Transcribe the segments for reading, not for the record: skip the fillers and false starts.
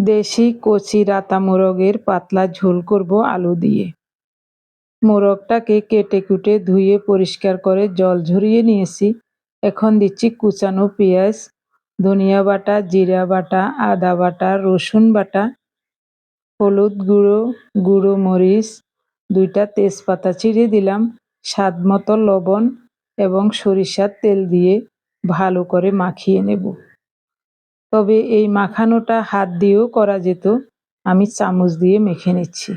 দেশি কচি রাতা মোরগের পাতলা ঝোল করব আলু দিয়ে। মোরগটাকে কেটে কুটে ধুয়ে পরিষ্কার করে জল ঝরিয়ে নিয়েছি। এখন দিচ্ছি কুচানো পেঁয়াজ, ধনিয়া বাটা, জিরা বাটা, আদা বাটা, রসুন বাটা, হলুদ গুঁড়ো, গুঁড়ো মরিচ, 2টা তেজপাতা চিড়ে দিলাম, স্বাদ মতো লবণ এবং সরিষার তেল দিয়ে ভালো করে মাখিয়ে নেব। তবে এই মাখানোটা হাত দিয়েও করা যেত, আমি চামচ দিয়ে মেখে নিচ্ছি।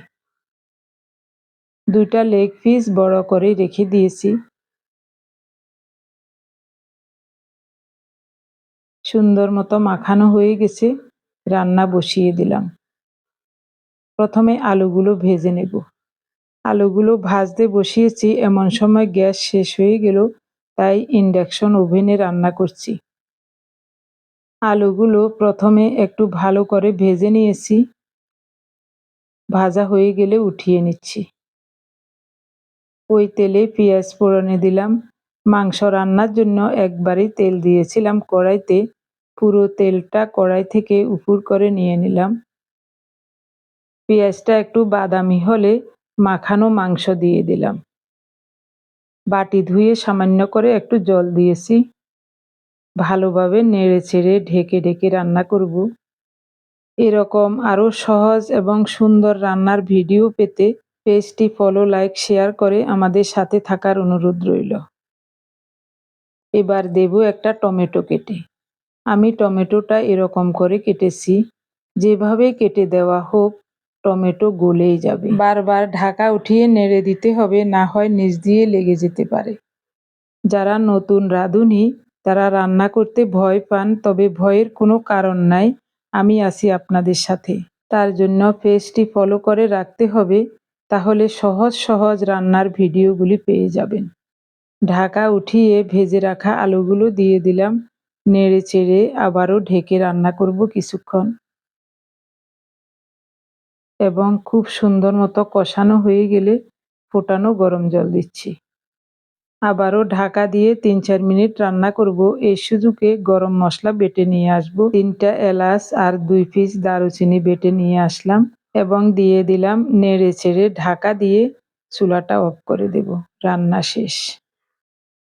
2টা লেগ পিস বড় করে রেখে দিয়েছি। সুন্দর মতো মাখানো হয়ে গেছে, রান্না বসিয়ে দিলাম। প্রথমে আলুগুলো ভেজে নেব। আলুগুলো ভাজতে বসিয়েছি, এমন সময় গ্যাস শেষ হয়ে গেল, তাই ইন্ডাকশন ওভেনে রান্না করছি। আলুগুলো প্রথমে একটু ভালো করে ভেজে নিয়েছি, ভাজা হয়ে গেলে উঠিয়ে নিচ্ছি। ওই তেলে পেঁয়াজ ফোড়নে দিলাম। মাংস রান্নার জন্য একবারই তেল দিয়েছিলাম কড়াইতে, পুরো তেলটা কড়াই থেকে উপর করে নিয়ে নিলাম। পেঁয়াজটা একটু বাদামি হলে মাখানো মাংস দিয়ে দিলাম। বাটি ধুয়ে সামান্য করে একটু জল দিয়েছি। ভালোভাবে নেড়ে চেড়ে ঢেকে ঢেকে রান্না করব। এরকম আরও সহজ এবং সুন্দর রান্নার ভিডিও পেতে পেজটি ফলো, লাইক, শেয়ার করে আমাদের সাথে থাকার অনুরোধ রইল। এবার দেব একটা টমেটো কেটে। আমি টমেটোটা এরকম করে কেটেছি, যেভাবে কেটে দেওয়া হোক টমেটো গলেই যাবে। বারবার ঢাকা উঠিয়ে নেড়ে দিতে হবে, না হয় নিচ দিয়ে লেগে যেতে পারে। যারা নতুন রাঁধুনি তারা রান্না করতে ভয় পান, তবে ভয়ের কোনো কারণ নাই, আমি আছি আপনাদের সাথে। তার জন্য পেজটি ফলো করে রাখতে হবে, তাহলে সহজ সহজ রান্নার ভিডিওগুলি পেয়ে যাবেন। ঢাকা উঠিয়ে ভেজে রাখা আলুগুলো দিয়ে দিলাম, নেড়ে চেড়ে আবারও ঢেকে রান্না করব কিছুক্ষণ এবং খুব সুন্দর মতো কষানো হয়ে গেলে ফোটানো গরম জল দিচ্ছি। আবারও ঢাকা দিয়ে 3-4 মিনিট রান্না করব। এই সুযোগে গরম মশলা বেটে নিয়ে আসব। 3টা এলাচ আর 2 পিস দারুচিনি বেটে নিয়ে আসলাম এবং দিয়ে দিলাম। নেড়ে চেড়ে ঢাকা দিয়ে চুলাটা অফ করে দেব। রান্না শেষ।